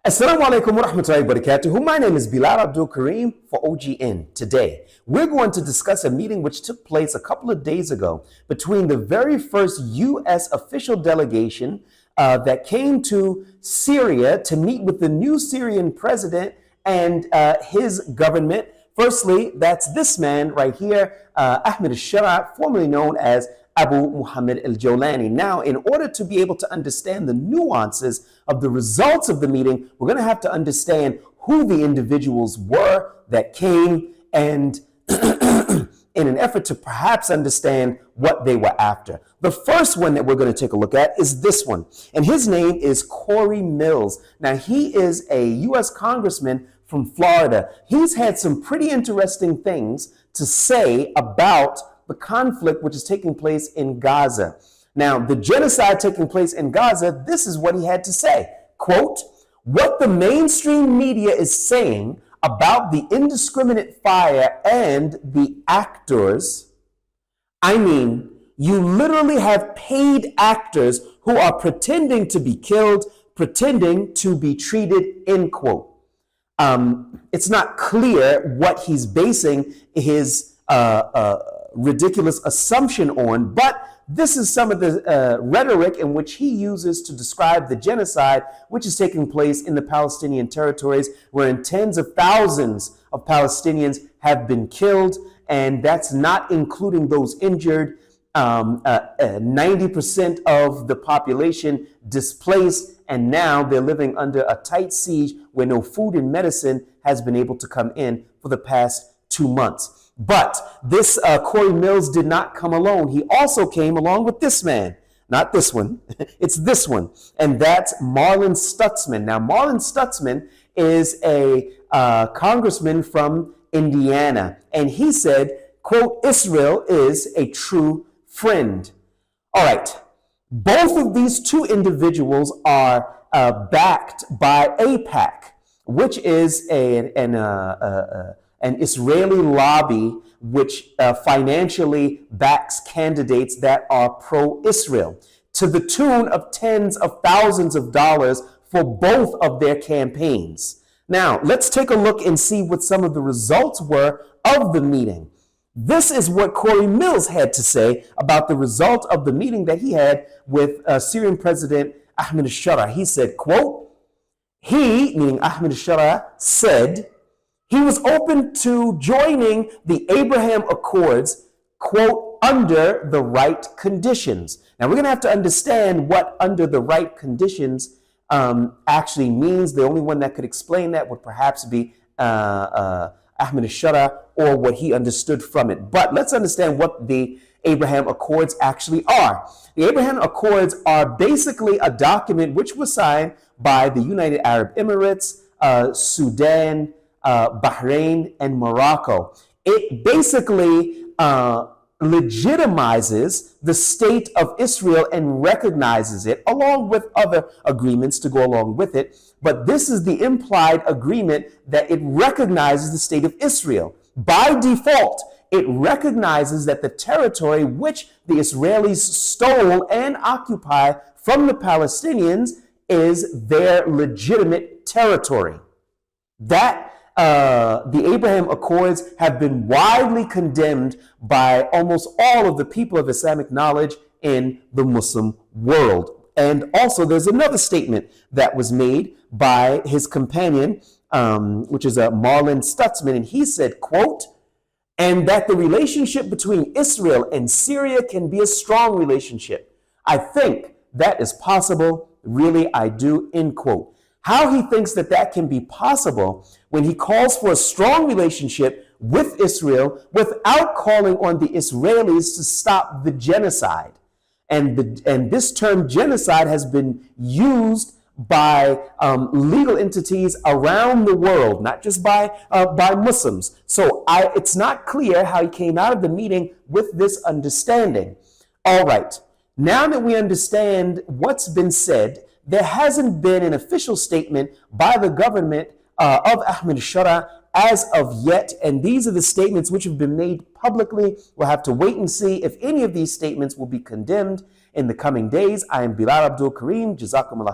Assalamu alaikum wa rahmatullahi wa barakatuh. My name is Bilal Abdul Kareem for OGN. Today, we're going to discuss a meeting which took place a couple of days ago between the very first U.S. official delegation that came to Syria to meet with the new Syrian president and his government. Firstly, that's this man right here, Ahmed Shar'a, formerly known as Abu Muhammad al-Jawlani. Now, in order to be able to understand the nuances of the results of the meeting, we're going to have to understand who the individuals were that came and in an effort to perhaps understand what they were after. The first one that we're going to take a look at is this one, and his name is Corey Mills. Now, he is a U.S. congressman from Florida. He's had some pretty interesting things to say about the conflict which is taking place in Gaza. Now, the genocide taking place in Gaza, this is what he had to say. Quote, "What the mainstream media is saying about the indiscriminate fire and the actors, I mean, you literally have paid actors who are pretending to be killed, pretending to be treated," end quote. It's not clear what he's basing his ridiculous assumption on, but this is some of the rhetoric in which he uses to describe the genocide which is taking place in the Palestinian territories, wherein tens of thousands of Palestinians have been killed, and that's not including those injured. 90% of the population displaced, and now they're living under a tight siege where no food and medicine has been able to come in for the past 2 months. But this Corey Mills did not come alone. He also came along with this man. Not this one. It's this one. And that's Marlin Stutzman. Now, Marlin Stutzman is a congressman from Indiana. And he said, quote, "Israel is a true friend." All right. Both of these two individuals are backed by AIPAC, which is an Israeli lobby which financially backs candidates that are pro-Israel to the tune of tens of thousands of dollars for both of their campaigns. Now, let's take a look and see what some of the results were of the meeting. This is what Corey Mills had to say about the result of the meeting that he had with Syrian President Ahmed Shar'a. He said, quote, he, meaning Ahmed Shar'a, said he was open to joining the Abraham Accords, quote, under the right conditions. Now, we're going to have to understand what under the right conditions actually means. The only one that could explain that would perhaps be Ahmed Shar'a, or what he understood from it. But let's understand what the Abraham Accords actually are. The Abraham Accords are basically a document which was signed by the United Arab Emirates, Sudan, Bahrain, and Morocco. It basically legitimizes the state of Israel and recognizes it, along with other agreements to go along with it. But this is the implied agreement that it recognizes the state of Israel. By default, it recognizes that the territory which the Israelis stole and occupy from the Palestinians is their legitimate territory. That the Abraham Accords have been widely condemned by almost all of the people of Islamic knowledge in the Muslim world. And also there's another statement that was made by his companion, which is Marlin Stutzman, and he said, quote, "and that the relationship between Israel and Syria can be a strong relationship. I think that is possible. Really, I do," end quote. How he thinks that that can be possible when he calls for a strong relationship with Israel without calling on the Israelis to stop the genocide. And this term genocide has been used by legal entities around the world, not just by Muslims. So it's not clear how he came out of the meeting with this understanding. All right, now that we understand what's been said, there hasn't been an official statement by the government of Ahmed Shar'a as of yet, and these are the statements which have been made publicly. We'll have to wait and see if any of these statements will be condemned in the coming days. I am Bilal Abdul Kareem. Jazakumullah.